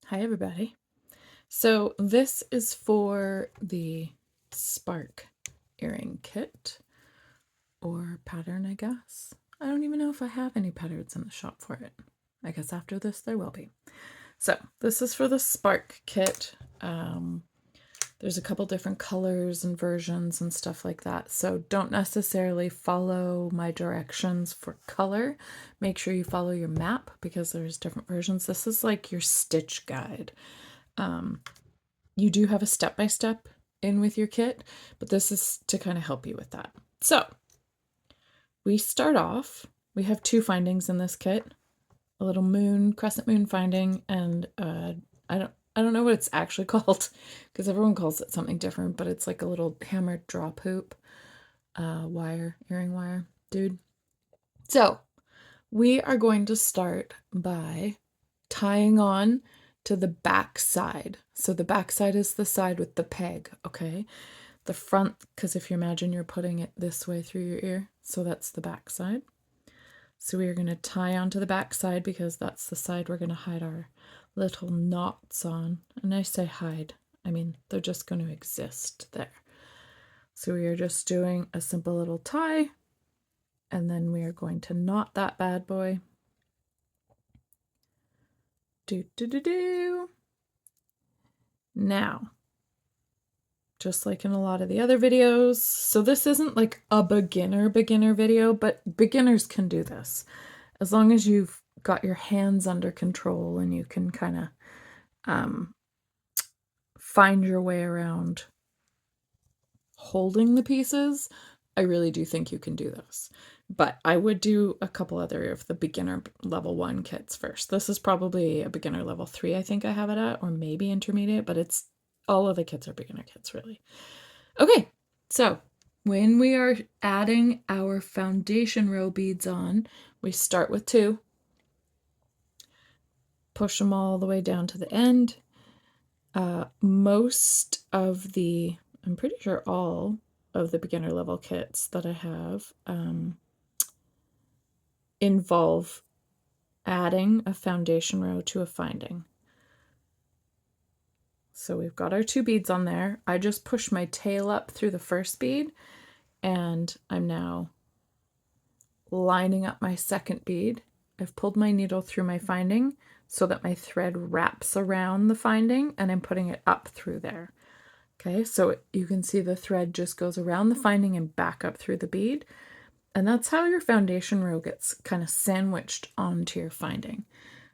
Hi everybody. So this is for the Spark earring kit or pattern, I guess. I don't even know if I have any patterns in the shop for it. I guess after this there will be. So this is for the Spark kit. There's a couple different colors and versions and stuff like that. So don't necessarily follow my directions for color. Make sure you follow your map because there's different versions. This is like your stitch guide. You do have a step-by-step in with your kit, but this is to kind of help you with that. So we start off, we have two findings in this kit, a little moon, crescent moon finding, and I don't know what it's actually called because everyone calls it something different, but it's like a little hammered drop hoop wire, earring wire, dude. So we are going to start by tying on to the back side. So the back side is the side with the peg, okay? The front, because if you imagine you're putting it this way through your ear, so that's the back side. So we are going to tie onto the back side because that's the side we're going to hide our little knots on. And I say hide, I mean they're just going to exist there. So we are just doing a simple little tie, and then we are going to knot that bad boy. Now, just like in a lot of the other videos, so this isn't like a beginner video, but beginners can do this. As long as you've got your hands under control and you can kind of find your way around holding the pieces, I really do think you can do this. But I would do a couple other of the beginner level 1 kits first. This is probably a beginner level 3, I think I have it at, or maybe intermediate, but it's all of the kits are beginner kits, really. Okay, so when we are adding our foundation row beads on, we start with 2, push them all the way down to the end. Most of the, I'm pretty sure all of the beginner level kits that I have involve adding a foundation row to a finding. So we've got our 2 beads on there. I just push my tail up through the first bead, and I'm now lining up my second bead. I've pulled my needle through my finding so that my thread wraps around the finding, and I'm putting it up through there. Okay, so you can see the thread just goes around the finding and back up through the bead. And that's how your foundation row gets kind of sandwiched onto your finding.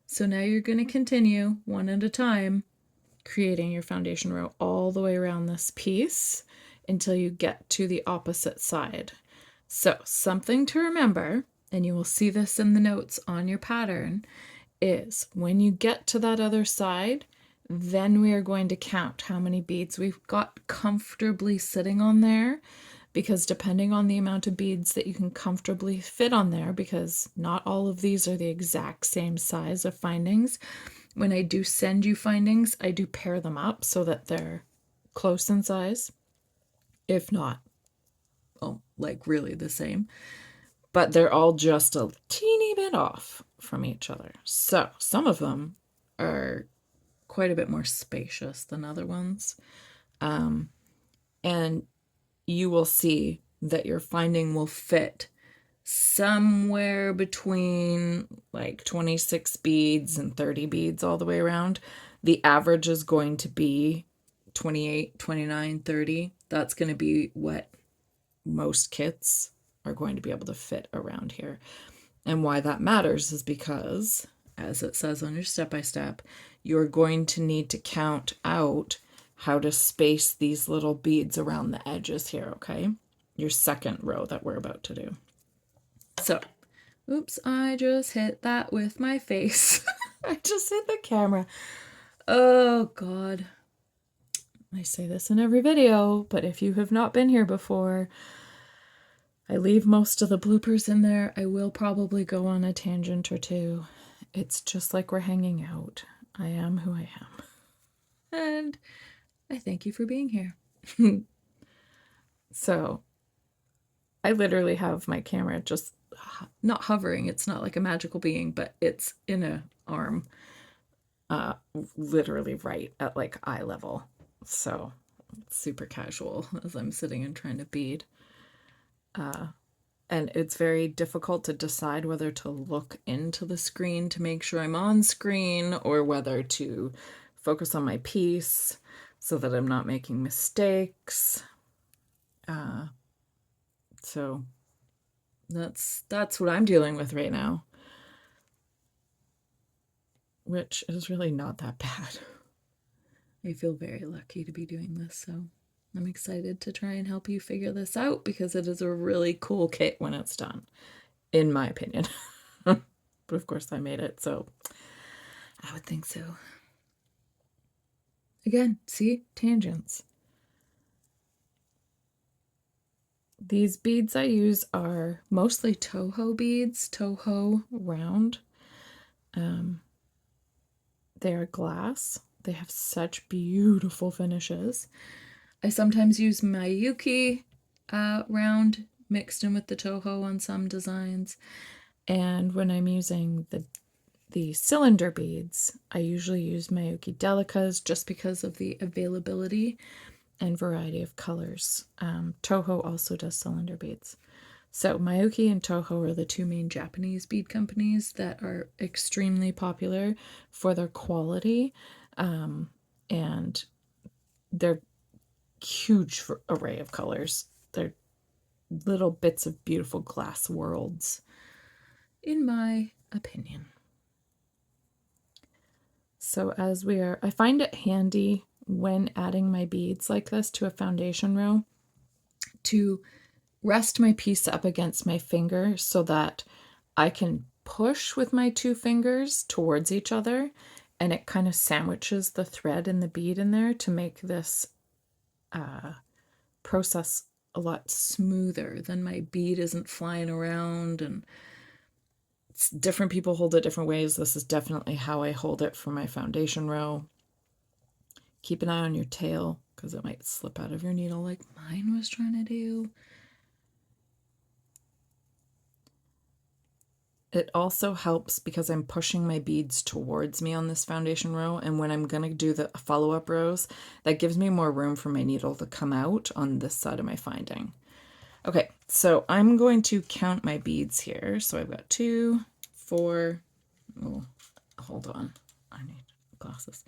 So now you're going to continue one at a time, creating your foundation row all the way around this piece until you get to the opposite side. So something to remember, and you will see this in the notes on your pattern, is when you get to that other side, then we are going to count how many beads we've got comfortably sitting on there, because depending on the amount of beads that you can comfortably fit on there, because not all of these are the exact same size of findings. When I do send you findings, I do pair them up so that they're close in size, if not, oh, like really the same. But they're all just a teeny bit off from each other. So some of them are quite a bit more spacious than other ones. And you will see that your finding will fit somewhere between like 26 beads and 30 beads all the way around. The average is going to be 28, 29, 30. That's going to be what most kits are going to be able to fit around here. And why that matters is because, as it says on your step-by-step, you're going to need to count out how to space these little beads around the edges here, okay? Your second row that we're about to do. So, oops, I just hit that with my face. I just hit the camera. Oh, God. I say this in every video, but if you have not been here before, I leave most of the bloopers in there. I will probably go on a tangent or two. It's just like we're hanging out. I am who I am. And I thank you for being here. So I literally have my camera just not hovering. It's not like a magical being, but it's in a arm. literally right at like eye level. So it's super casual as I'm sitting and trying to bead. And it's very difficult to decide whether to look into the screen to make sure I'm on screen or whether to focus on my piece so that I'm not making mistakes. So that's what I'm dealing with right now, which is really not that bad. I feel very lucky to be doing this, so I'm excited to try and help you figure this out because it is a really cool kit when it's done, in my opinion. But of course I made it, so I would think so. Again, see? Tangents. These beads I use are mostly Toho beads, Toho round. They are glass. They have such beautiful finishes. I sometimes use Mayuki round mixed in with the Toho on some designs. And when I'm using the cylinder beads, I usually use Mayuki Delicas just because of the availability and variety of colors. Toho also does cylinder beads. So Mayuki and Toho are the two main Japanese bead companies that are extremely popular for their quality, and their huge array of colors. They're little bits of beautiful glass worlds, in my opinion. So I find it handy when adding my beads like this to a foundation row to rest my piece up against my finger so that I can push with my two fingers towards each other, and it kind of sandwiches the thread and the bead in there to make this process a lot smoother. Then my bead isn't flying around, and different people hold it different ways. This is definitely how I hold it for my foundation row. Keep an eye on your tail because it might slip out of your needle like mine was trying to do. It also helps because I'm pushing my beads towards me on this foundation row, and when I'm going to do the follow-up rows, that gives me more room for my needle to come out on this side of my finding. Okay, so I'm going to count my beads here. So I've got 2, 4, oh, hold on, I need glasses.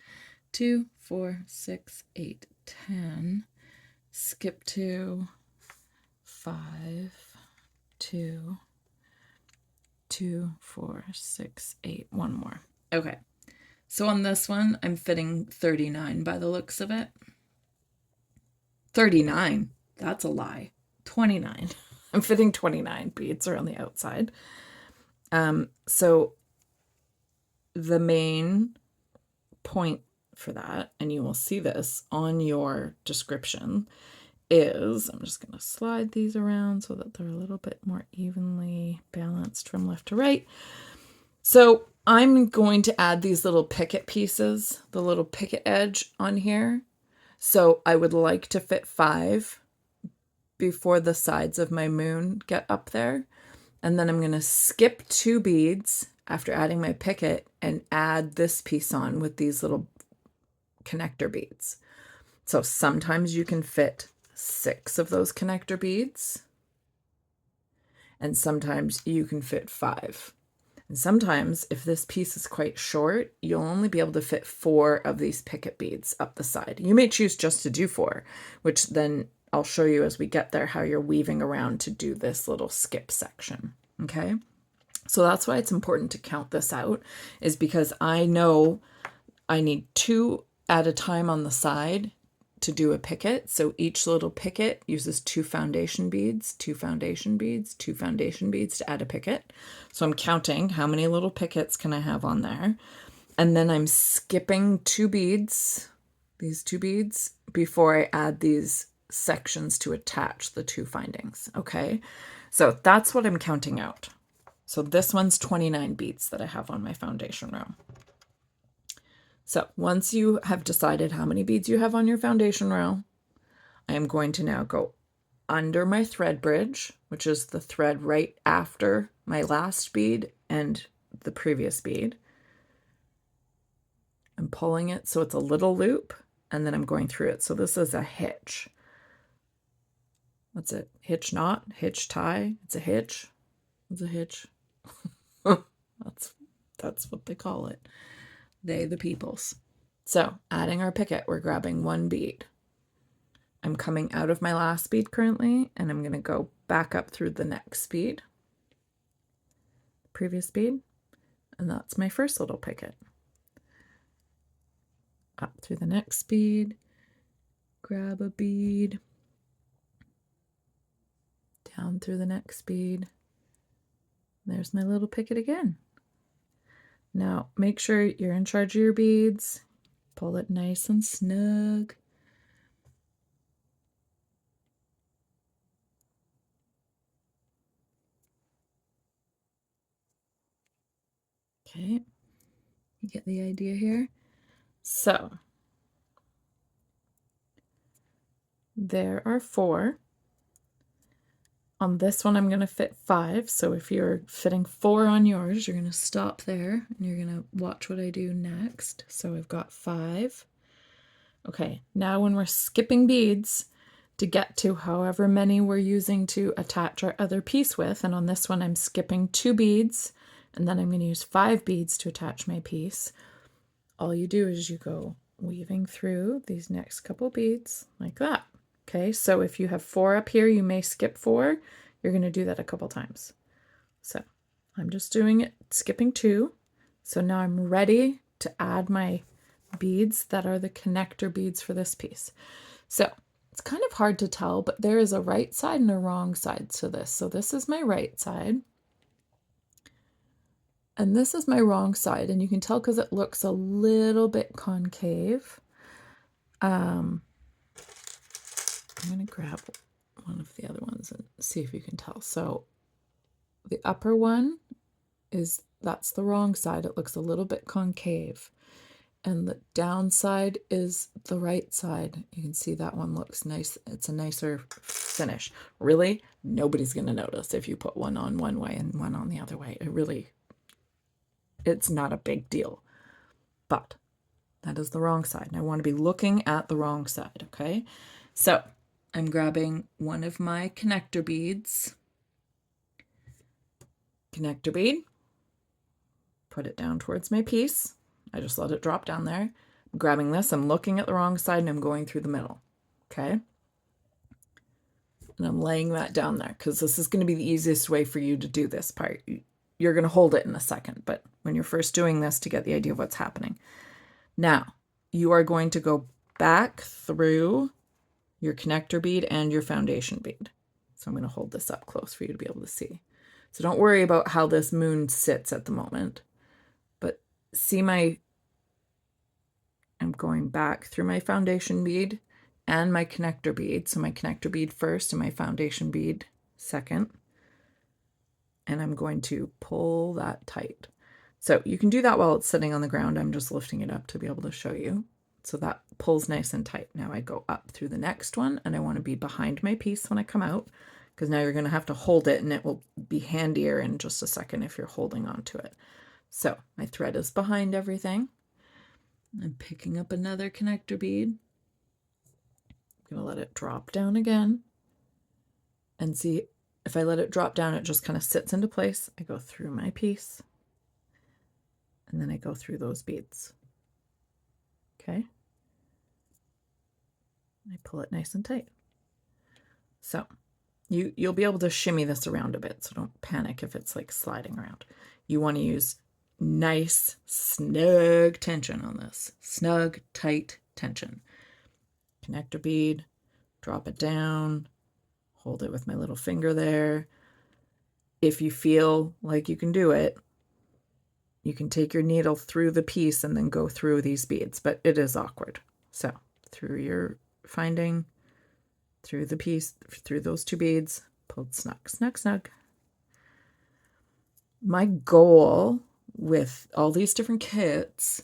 2, 4, 6, 8, 10, skip 2, 5, 2, 2, 4, 6, 8, one more. Okay, so on this one, I'm fitting 39 by the looks of it. 39, that's a lie. 29. I'm fitting 29 beads around the outside. So the main point for that, and you will see this on your description, is, I'm just going to slide these around so that they're a little bit more evenly balanced from left to right. So I'm going to add these little picot pieces, the little picot edge on here. So I would like to fit 5 before the sides of my moon get up there. And then I'm going to skip 2 beads after adding my picot and add this piece on with these little connector beads. So sometimes you can fit 6 of those connector beads, and sometimes you can fit 5. And sometimes, if this piece is quite short, you'll only be able to fit 4 of these picot beads up the side. You may choose just to do 4, which then I'll show you as we get there how you're weaving around to do this little skip section, okay? So that's why it's important to count this out, is because I know I need 2 at a time on the side to do a picot. So each little picot uses 2 foundation beads, 2 foundation beads, 2 foundation beads to add a picot. So I'm counting how many little picots can I have on there. And then I'm skipping 2 beads, these 2 beads, before I add these sections to attach the 2 findings. Okay, so that's what I'm counting out. So this one's 29 beads that I have on my foundation row. So once you have decided how many beads you have on your foundation row, I am going to now go under my thread bridge, which is the thread right after my last bead and the previous bead. I'm I'm pulling it so it's a little loop, and then I'm going through it. So this is a hitch. What's it? Hitch knot? Hitch tie? It's a hitch. It's a hitch. That's what they call it. They, the peoples. So adding our picot, we're grabbing one bead. I'm coming out of my last bead currently, and I'm going to go back up through the next bead, previous bead, and that's my first little picot. Up through the next bead, grab a bead, down through the next bead. There's my little picot again. Now make sure you're in charge of your beads. Pull it nice and snug. Okay, you get the idea here? So there are 4. On this one, I'm going to fit 5. So if you're fitting 4 on yours, you're going to stop there and you're going to watch what I do next. So I've got 5. Okay, now when we're skipping beads to get to however many we're using to attach our other piece with, and on this one, I'm skipping 2 beads, and then I'm going to use 5 beads to attach my piece. All you do is you go weaving through these next couple beads like that. Okay, so if you have 4 up here, you may skip 4. You're going to do that a couple times. So I'm just doing it, skipping 2. So now I'm ready to add my beads that are the connector beads for this piece. So it's kind of hard to tell, but there is a right side and a wrong side to this. So this is my right side. And this is my wrong side. And you can tell because it looks a little bit concave. I'm going to grab one of the other ones and see if you can tell. So the upper one that's the wrong side. It looks a little bit concave. And the downside is the right side. You can see that one looks nice. It's a nicer finish. Really, nobody's going to notice if you put one on one way and one on the other way. It's not a big deal. But that is the wrong side. And I want to be looking at the wrong side, okay? So I'm grabbing one of my connector beads. Connector bead. Put it down towards my piece. I just let it drop down there. I'm grabbing this, I'm looking at the wrong side, and I'm going through the middle, okay? And I'm laying that down there because this is going to be the easiest way for you to do this part. You're going to hold it in a second, but when you're first doing this to get the idea of what's happening. Now, you are going to go back through your connector bead and your foundation bead. So I'm going to hold this up close for you to be able to see. So don't worry about how this moon sits at the moment. But see I'm going back through my foundation bead and my connector bead. So my connector bead first and my foundation bead second. And I'm going to pull that tight. So you can do that while it's sitting on the ground. I'm just lifting it up to be able to show you. So that pulls nice and tight. Now I go up through the next one, and I want to be behind my piece when I come out, because now you're going to have to hold it, and it will be handier in just a second if you're holding on to it. So my thread is behind everything. I'm picking up another connector bead. I'm going to let it drop down again. And see, if I let it drop down, it just kind of sits into place. I go through my piece, and then I go through those beads. Okay. I pull it nice and tight. So you'll be able to shimmy this around a bit, so don't panic if it's like sliding around. You want to use nice, snug tension on this. Snug, tight tension. Connector bead, drop it down, hold it with my little finger there. If you feel like you can do it, you can take your needle through the piece and then go through these beads, but it is awkward. So through your finding, through the piece, through those 2 beads, pulled snug, snug, snug. My goal with all these different kits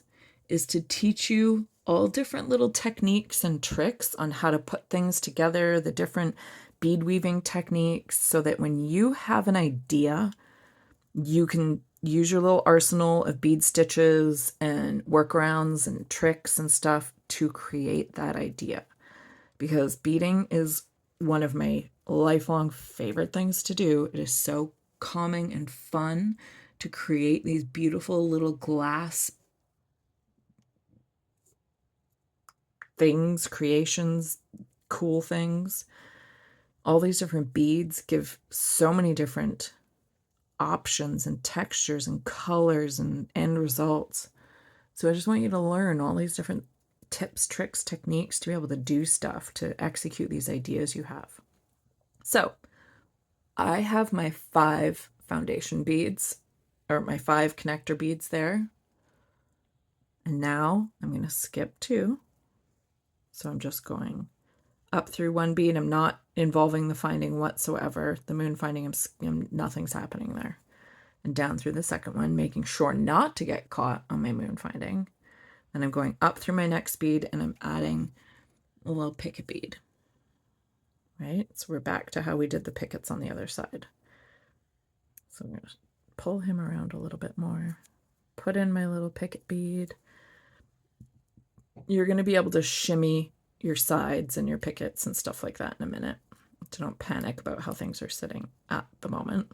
is to teach you all different little techniques and tricks on how to put things together, the different bead weaving techniques, so that when you have an idea, you can use your little arsenal of bead stitches and workarounds and tricks and stuff to create that idea. Because beading is one of my lifelong favorite things to do. It is so calming and fun to create these beautiful little glass things, creations, cool things. All these different beads give so many different options and textures and colors and end results. So I just want you to learn all these different tips, tricks, techniques to be able to do stuff, to execute these ideas you have. So I have my 5 foundation beads, or my 5 connector beads there. And now I'm going to skip 2. So I'm just going up through 1 bead. I'm not involving the finding whatsoever. The moon finding, nothing's happening there. And down through the second one, making sure not to get caught on my moon finding. And I'm going up through my next bead and I'm adding a little picot bead. Right? So we're back to how we did the picots on the other side. So I'm going to pull him around a little bit more. Put in my little picot bead. You're going to be able to shimmy your sides and your picots and stuff like that in a minute. So don't panic about how things are sitting at the moment.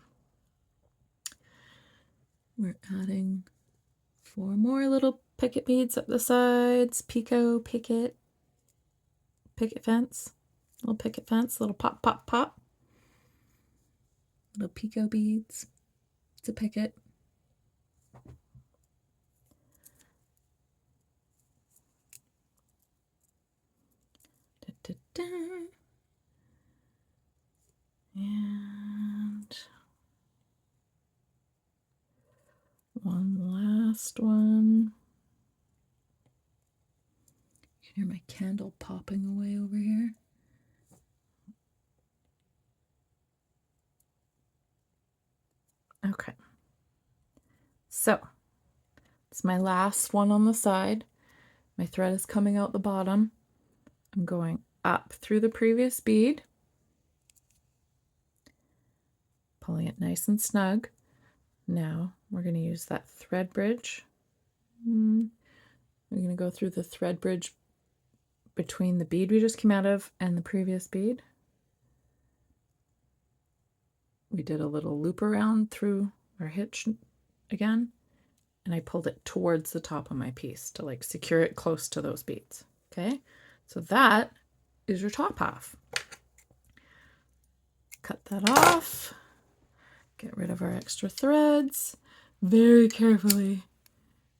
We're adding 4 more little picot beads up the sides. Picot, picot fence. Little picket fence, little pop, pop, pop. Little picot beads. It's a picket. Da, da, da. And one last one. You can hear my candle popping away over here. Okay, so it's my last one on the side. My thread is coming out the bottom. I'm going up through the previous bead, pulling it nice and snug. Now we're going to use that thread bridge. We're going to go through the thread bridge between the bead we just came out of and the previous bead. We did a little loop around through our hitch again, and I pulled it towards the top of my piece to like secure it close to those beads. Okay, so that is your top half. Cut that off, get rid of our extra threads, very carefully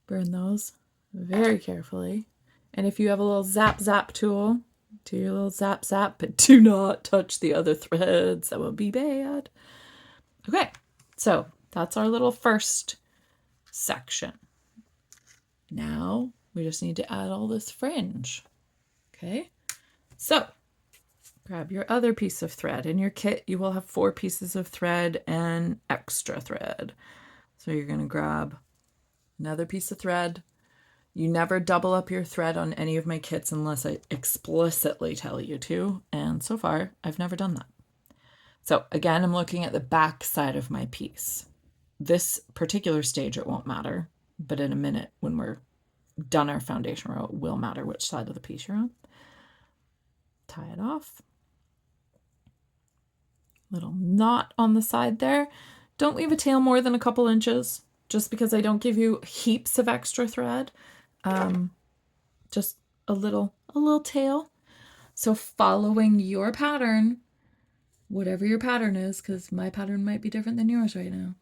burn those, very carefully. And if you have a little zap zap tool, do your little zap zap, but do not touch the other threads, that would be bad. Okay, so that's our little first section. Now we just need to add all this fringe. Okay, so grab your other piece of thread. In your kit, you will have 4 pieces of thread and extra thread. So you're going to grab another piece of thread. You never double up your thread on any of my kits unless I explicitly tell you to. And so far, I've never done that. So again, I'm looking at the back side of my piece. This particular stage, it won't matter, but in a minute when we're done our foundation row, it will matter which side of the piece you're on. Tie it off. Little knot on the side there. Don't leave a tail more than a couple inches, just because I don't give you heaps of extra thread. Just a little tail. So following your pattern, whatever your pattern is, because my pattern might be different than yours right now.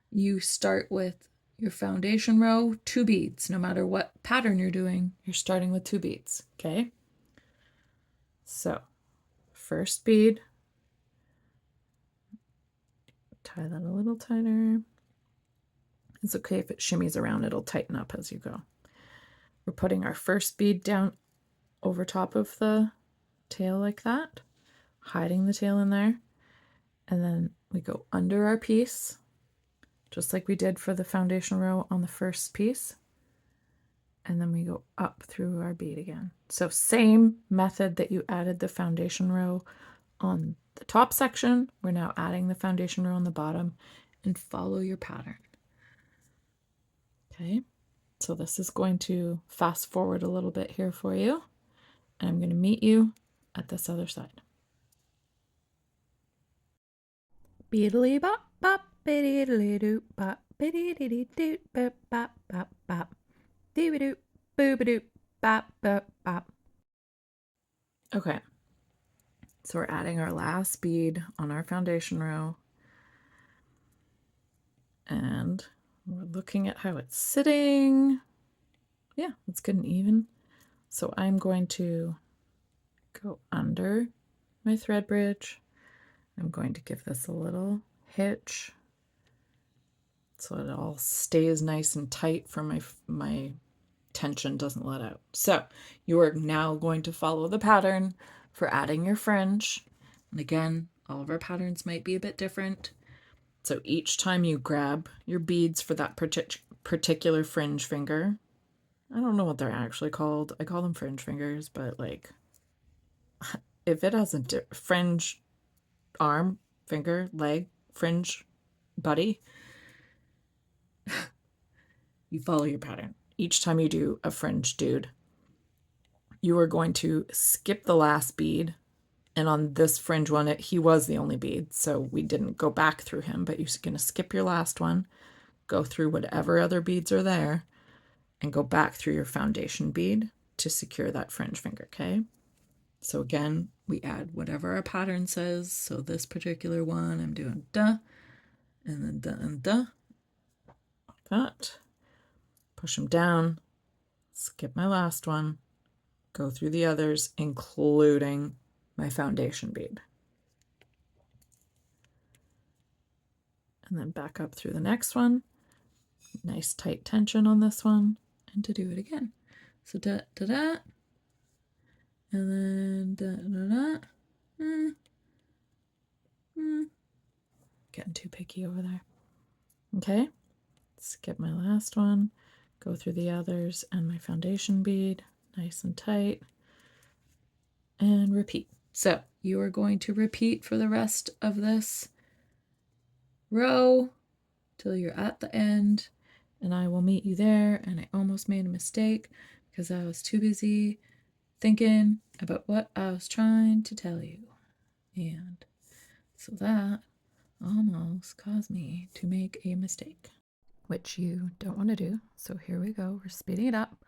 You start with your foundation row, 2 beads. No matter what pattern you're doing, you're starting with 2 beads, okay? So, first bead, tie that a little tighter. It's okay if it shimmies around, it'll tighten up as you go. We're putting our first bead down over top of the tail like that, hiding the tail in there, and then we go under our piece, just like we did for the foundation row on the first piece, and then we go up through our bead again. So same method that you added the foundation row on the top section, we're now adding the foundation row on the bottom, and follow your pattern. Okay, so this is going to fast forward a little bit here for you, and I'm going to meet you at this other side. Beadly bop bop, biddly doop bop, biddly doop bop bop bop bop, doobie doop, boobie doop, bop bop bop. Okay, so we're adding our last bead on our foundation row, and we're looking at how it's sitting. Yeah, it's good and even. So I'm going to go under my thread bridge. I'm going to give this a little hitch so it all stays nice and tight for my tension doesn't let out. So you are now going to follow the pattern for adding your fringe. And again, all of our patterns might be a bit different. So each time you grab your beads for that particular fringe finger, I don't know what they're actually called. I call them fringe fingers, but like if it has a fringe arm, finger, leg, fringe, buddy, you follow your pattern. Each time you do a fringe dude, you are going to skip the last bead. And on this fringe one, he was the only bead, so we didn't go back through him, but you're going to skip your last one, go through whatever other beads are there, and go back through your foundation bead to secure that fringe finger, okay? So again, we add whatever our pattern says. So this particular one, I'm doing da, and then da and da, like that. Push them down, skip my last one, go through the others, including my foundation bead. And then back up through the next one. Nice tight tension on this one, and to do it again. So da da da, and then da da da. Getting too picky over there. Okay, skip my last one, go through the others and my foundation bead, nice and tight, and repeat. So you are going to repeat for the rest of this row till you're at the end, and I will meet you there. And I almost made a mistake because I was too busy thinking about what I was trying to tell you. And so that almost caused me to make a mistake, which you don't want to do. So here we go. We're speeding it up,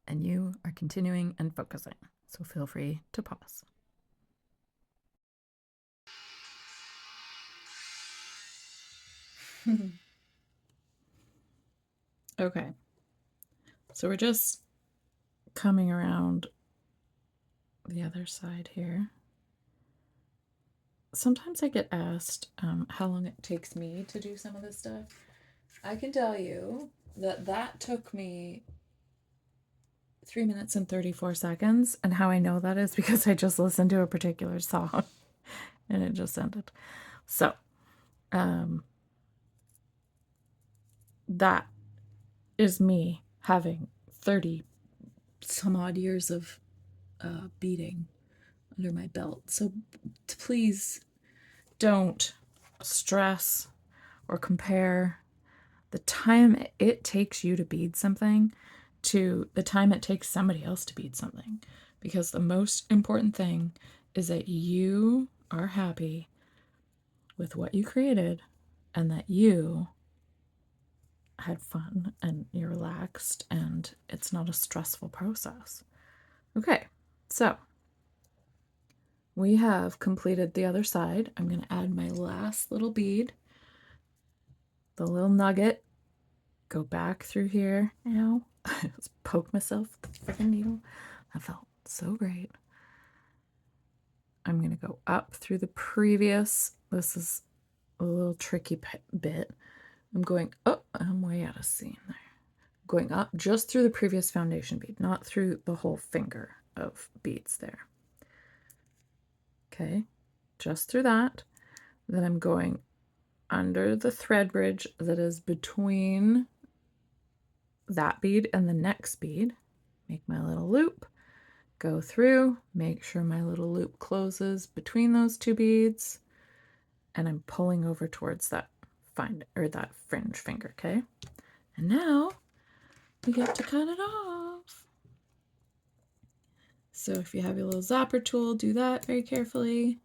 and you are continuing and focusing. So feel free to pause. Okay. So we're just coming around the other side here. Sometimes I get asked how long it takes me to do some of this stuff. I can tell you that took me 3 minutes and 34 seconds. And how I know that is because I just listened to a particular song and it just ended. So, that is me having 30 some odd years of beading under my belt. So please don't stress or compare the time it takes you to bead something to the time it takes somebody else to bead something. Because the most important thing is that you are happy with what you created and that you had fun and you're relaxed and it's not a stressful process. Okay, so we have completed the other side. I'm going to add my last little bead, the little nugget, go back through here. Ow, I just poked myself with the freaking needle. That felt so great. I'm going to go up through the previous, this is a little tricky bit. I'm going, oh, I'm way out of scene there. Going up just through the previous foundation bead, not through the whole finger of beads there. Okay, just through that. Then I'm going under the thread bridge that is between that bead and the next bead. Make my little loop, go through, make sure my little loop closes between those two beads, and I'm pulling over towards that that fringe finger, okay? And now we get to cut it off. So if you have your little zapper tool, do that very carefully.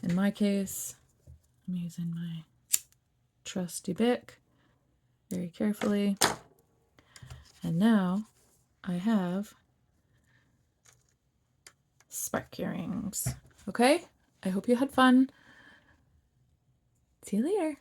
In my case, I'm using my trusty Bic very carefully. And now I have spark earrings. Okay, I hope you had fun. See you later.